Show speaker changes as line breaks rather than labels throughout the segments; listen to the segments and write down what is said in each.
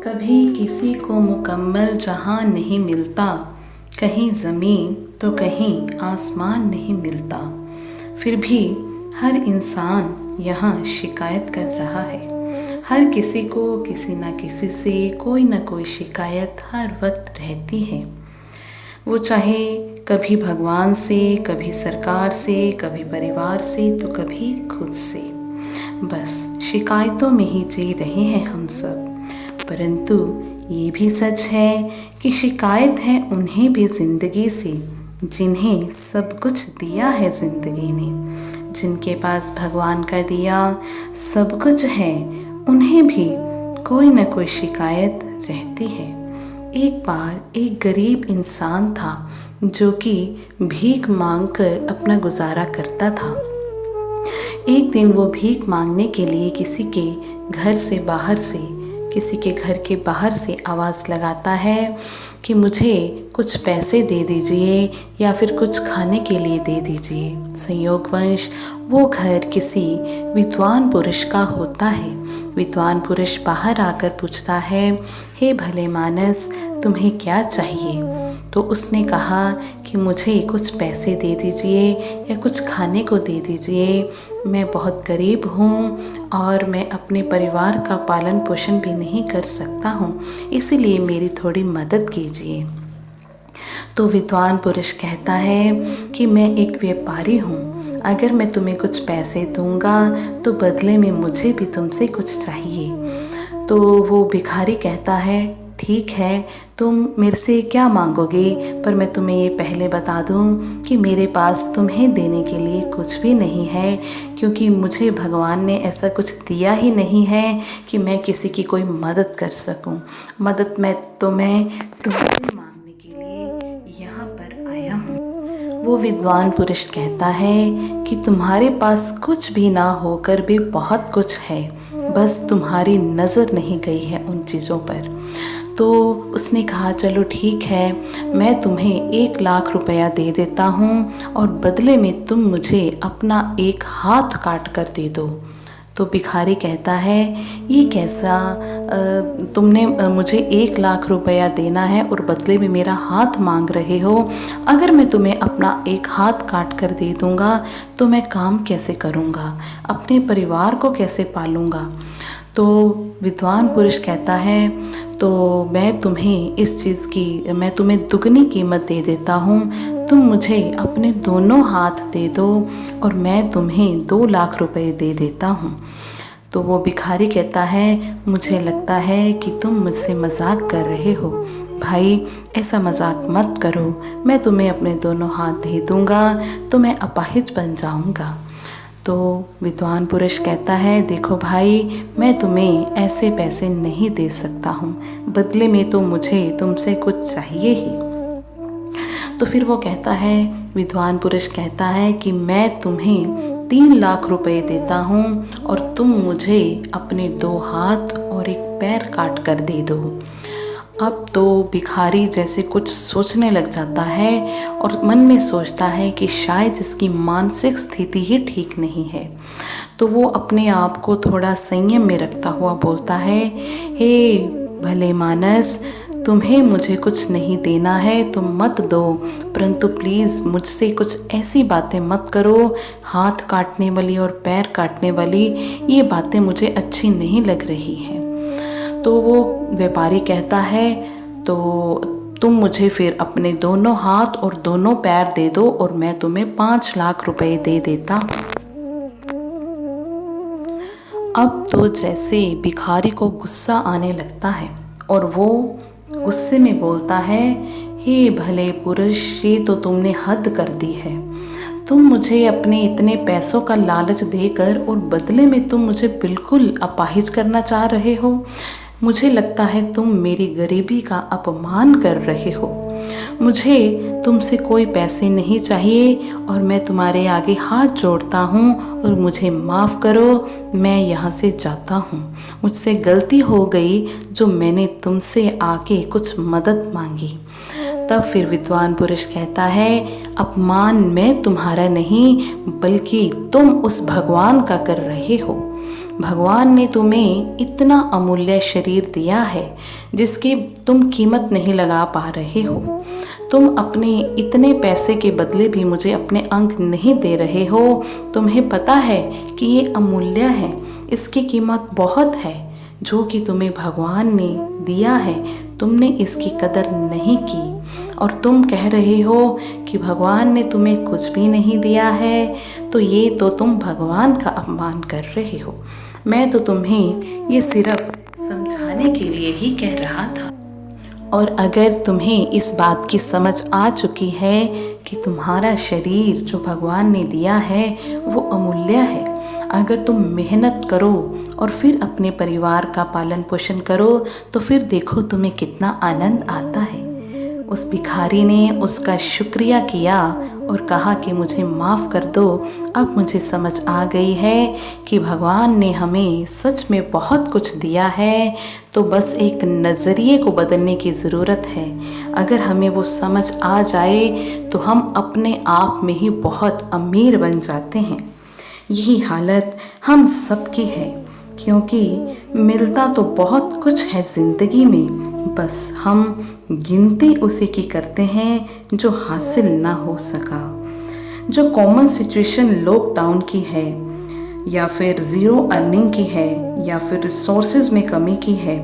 कभी किसी को मुकम्मल जहां नहीं मिलता, कहीं ज़मीन तो कहीं आसमान नहीं मिलता। फिर भी हर इंसान यहाँ शिकायत कर रहा है। हर किसी को किसी न किसी से कोई न कोई शिकायत हर वक्त रहती है। वो चाहे कभी भगवान से, कभी सरकार से, कभी परिवार से, तो कभी खुद से। बस शिकायतों में ही जी रहे हैं हम सब। परंतु ये भी सच है कि शिकायत है उन्हें भी ज़िंदगी से जिन्हें सब कुछ दिया है ज़िंदगी ने। जिनके पास भगवान का दिया सब कुछ है, उन्हें भी कोई न कोई शिकायत रहती है। एक बार एक गरीब इंसान था जो कि भीख मांगकर अपना गुजारा करता था। एक दिन वो भीख मांगने के लिए किसी के घर के बाहर से आवाज़ लगाता है कि मुझे कुछ पैसे दे दीजिए या फिर कुछ खाने के लिए दे दीजिए। संयोगवश वो घर किसी विद्वान पुरुष का होता है। विद्वान पुरुष बाहर आकर पूछता है, हे भले मानस, तुम्हें क्या चाहिए? तो उसने कहा कि मुझे कुछ पैसे दे दीजिए या कुछ खाने को दे दीजिए। मैं बहुत गरीब हूँ और मैं अपने परिवार का पालन पोषण भी नहीं कर सकता हूँ, इसीलिए मेरी थोड़ी मदद कीजिए। तो विद्वान पुरुष कहता है कि मैं एक व्यापारी हूँ, अगर मैं तुम्हें कुछ पैसे दूंगा तो बदले में मुझे भी तुमसे कुछ चाहिए। तो वो भिखारी कहता है, ठीक है, तुम मेरे से क्या मांगोगे, पर मैं तुम्हें ये पहले बता दूं कि मेरे पास तुम्हें देने के लिए कुछ भी नहीं है, क्योंकि मुझे भगवान ने ऐसा कुछ दिया ही नहीं है कि मैं किसी की कोई मदद कर सकूं। मदद मैं तुम्हें मांगने के लिए यहाँ पर आया हूँ। वो विद्वान पुरुष कहता है कि तुम्हारे पास कुछ भी ना होकर भी बहुत कुछ है, बस तुम्हारी नज़र नहीं गई है उन चीज़ों पर। तो उसने कहा, चलो ठीक है, मैं तुम्हें 1,00,000 रुपया दे देता हूँ और बदले में तुम मुझे अपना एक हाथ काट कर दे दो। तो भिखारी कहता है, ये कैसा, तुमने मुझे 1,00,000 रुपया देना है और बदले में मेरा हाथ मांग रहे हो? अगर मैं तुम्हें अपना एक हाथ काट कर दे दूँगा तो मैं काम कैसे करूँगा, अपने परिवार को कैसे पालूँगा? तो विद्वान पुरुष कहता है, तो मैं तुम्हें दुगनी कीमत दे देता हूँ। तुम मुझे अपने दोनों हाथ दे दो और मैं तुम्हें 2,00,000 रुपए दे देता हूँ। तो वो भिखारी कहता है, मुझे लगता है कि तुम मुझसे मजाक कर रहे हो। भाई, ऐसा मजाक मत करो, मैं तुम्हें अपने दोनों हाथ दे दूँगा तो मैं अपाहिज बन जाऊँगा। तो विद्वान पुरुष कहता है, देखो भाई, मैं तुम्हें ऐसे पैसे नहीं दे सकता हूँ, बदले में तो मुझे तुमसे कुछ चाहिए ही। तो फिर वो कहता है, विद्वान पुरुष कहता है कि मैं तुम्हें 3,00,000 रुपए देता हूँ और तुम मुझे अपने 2 हाथ और एक पैर काट कर दे दो। अब तो भिखारी जैसे कुछ सोचने लग जाता है और मन में सोचता है कि शायद इसकी मानसिक स्थिति ही ठीक नहीं है। तो वो अपने आप को थोड़ा संयम में रखता हुआ बोलता है, हे भले मानस, तुम्हें मुझे कुछ नहीं देना है तो मत दो, परंतु प्लीज़ मुझसे कुछ ऐसी बातें मत करो, हाथ काटने वाली और पैर काटने वाली, ये बातें मुझे अच्छी नहीं लग रही हैं। तो वो व्यापारी कहता है, तो तुम मुझे फिर अपने दोनों हाथ और दोनों पैर दे दो और मैं तुम्हें 5,00,000 रुपए दे देता हूँ। अब तो जैसे भिखारी को गुस्सा आने लगता है और वो गुस्से में बोलता है, हे भले पुरुष, ये तो तुमने हद कर दी है। तुम मुझे अपने इतने पैसों का लालच देकर और बदले में तुम मुझे बिल्कुल अपाहिज करना चाह रहे हो। मुझे लगता है तुम मेरी गरीबी का अपमान कर रहे हो। मुझे तुमसे कोई पैसे नहीं चाहिए और मैं तुम्हारे आगे हाथ जोड़ता हूँ और मुझे माफ़ करो, मैं यहाँ से जाता हूँ। मुझसे गलती हो गई जो मैंने तुमसे आके कुछ मदद मांगी। तब फिर विद्वान पुरुष कहता है, अपमान मैं तुम्हारा नहीं बल्कि तुम उस भगवान का कर रहे हो। भगवान ने तुम्हें इतना अमूल्य शरीर दिया है जिसकी तुम कीमत नहीं लगा पा रहे हो। तुम अपने इतने पैसे के बदले भी मुझे अपने अंग नहीं दे रहे हो। तुम्हें पता है कि ये अमूल्य है, इसकी कीमत बहुत है जो कि तुम्हें भगवान ने दिया है, तुमने इसकी कदर नहीं की और तुम कह रहे हो कि भगवान ने तुम्हें कुछ भी नहीं दिया है, तो ये तो तुम भगवान का अपमान कर रहे हो। मैं तो तुम्हें ये सिर्फ समझाने के लिए ही कह रहा था। और अगर तुम्हें इस बात की समझ आ चुकी है कि तुम्हारा शरीर जो भगवान ने दिया है वो अमूल्य है, अगर तुम मेहनत करो और फिर अपने परिवार का पालन पोषण करो तो फिर देखो तुम्हें कितना आनंद आता है। उस भिखारी ने उसका शुक्रिया किया और कहा कि मुझे माफ़ कर दो, अब मुझे समझ आ गई है कि भगवान ने हमें सच में बहुत कुछ दिया है, तो बस एक नज़रिए को बदलने की ज़रूरत है। अगर हमें वो समझ आ जाए तो हम अपने आप में ही बहुत अमीर बन जाते हैं। यही हालत हम सबकी है, क्योंकि मिलता तो बहुत कुछ है ज़िंदगी में, बस हम गिनती उसी की करते हैं जो हासिल ना हो सका। जो कॉमन सिचुएशन लॉकडाउन की है या फिर ज़ीरो अर्निंग की है या फिर रिसोर्सेज में कमी की है,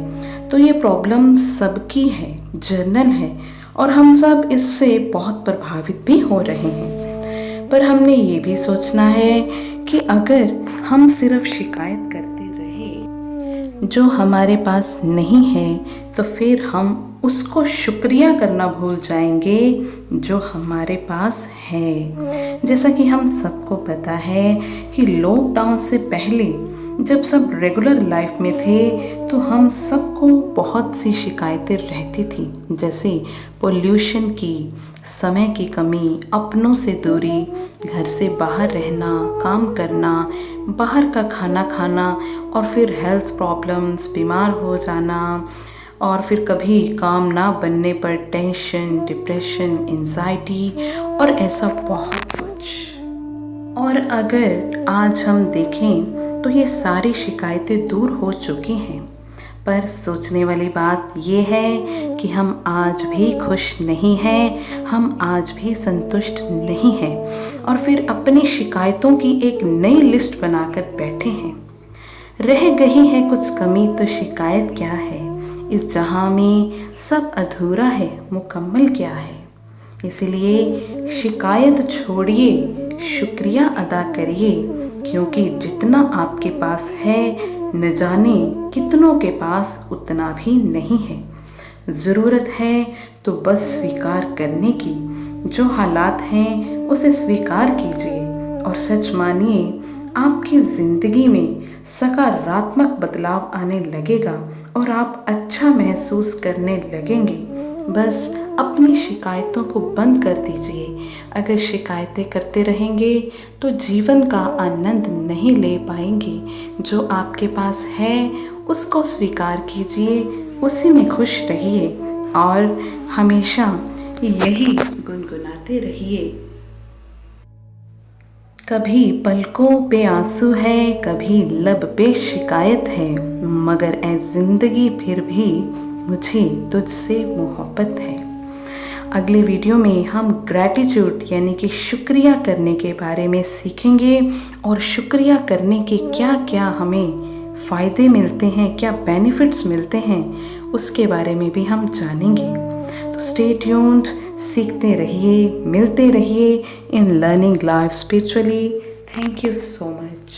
तो ये प्रॉब्लम सबकी है, जनरल है और हम सब इससे बहुत प्रभावित भी हो रहे हैं। पर हमने ये भी सोचना है कि अगर हम सिर्फ शिकायत करते रहे जो हमारे पास नहीं है, तो फिर हम उसको शुक्रिया करना भूल जाएंगे जो हमारे पास है। जैसा कि हम सबको पता है कि लॉकडाउन से पहले जब सब रेगुलर लाइफ में थे तो हम सबको बहुत सी शिकायतें रहती थी, जैसे पोल्यूशन की, समय की कमी, अपनों से दूरी, घर से बाहर रहना, काम करना, बाहर का खाना खाना और फिर हेल्थ प्रॉब्लम्स, बीमार हो जाना और फिर कभी काम ना बनने पर टेंशन, डिप्रेशन, एंजाइटी और ऐसा बहुत कुछ। और अगर आज हम देखें तो ये सारी शिकायतें दूर हो चुकी हैं, पर सोचने वाली बात ये है कि हम आज भी खुश नहीं हैं, हम आज भी संतुष्ट नहीं हैं और फिर अपनी शिकायतों की एक नई लिस्ट बनाकर बैठे हैं। रह गई है कुछ कमी तो शिकायत क्या है, इस जहां में सब अधूरा है, मुकम्मल क्या है। इसलिए शिकायत छोड़िए, शुक्रिया अदा करिए, क्योंकि जितना आपके पास है न जाने कितनों के पास उतना भी नहीं है। ज़रूरत है तो बस स्वीकार करने की, जो हालात हैं उसे स्वीकार कीजिए और सच मानिए आपकी ज़िंदगी में सकारात्मक बदलाव आने लगेगा और आप अच्छा महसूस करने लगेंगे। बस अपनी शिकायतों को बंद कर दीजिए। अगर शिकायतें करते रहेंगे तो जीवन का आनंद नहीं ले पाएंगे। जो आपके पास है उसको स्वीकार कीजिए, उसी में खुश रहिए और हमेशा यही गुनगुनाते रहिए। कभी पलकों पे आंसू है, कभी लब पे शिकायत है, मगर ऐ ज़िंदगी फिर भी मुझे तुझसे मोहब्बत है। अगले वीडियो में हम ग्रैटिट्यूड यानी कि शुक्रिया करने के बारे में सीखेंगे और शुक्रिया करने के क्या क्या हमें फ़ायदे मिलते हैं, क्या बेनिफिट्स मिलते हैं, उसके बारे में भी हम जानेंगे। तो स्टे ट्यून्ड, सीखते रहिए, मिलते रहिए in learning life spiritually. Thank you so much.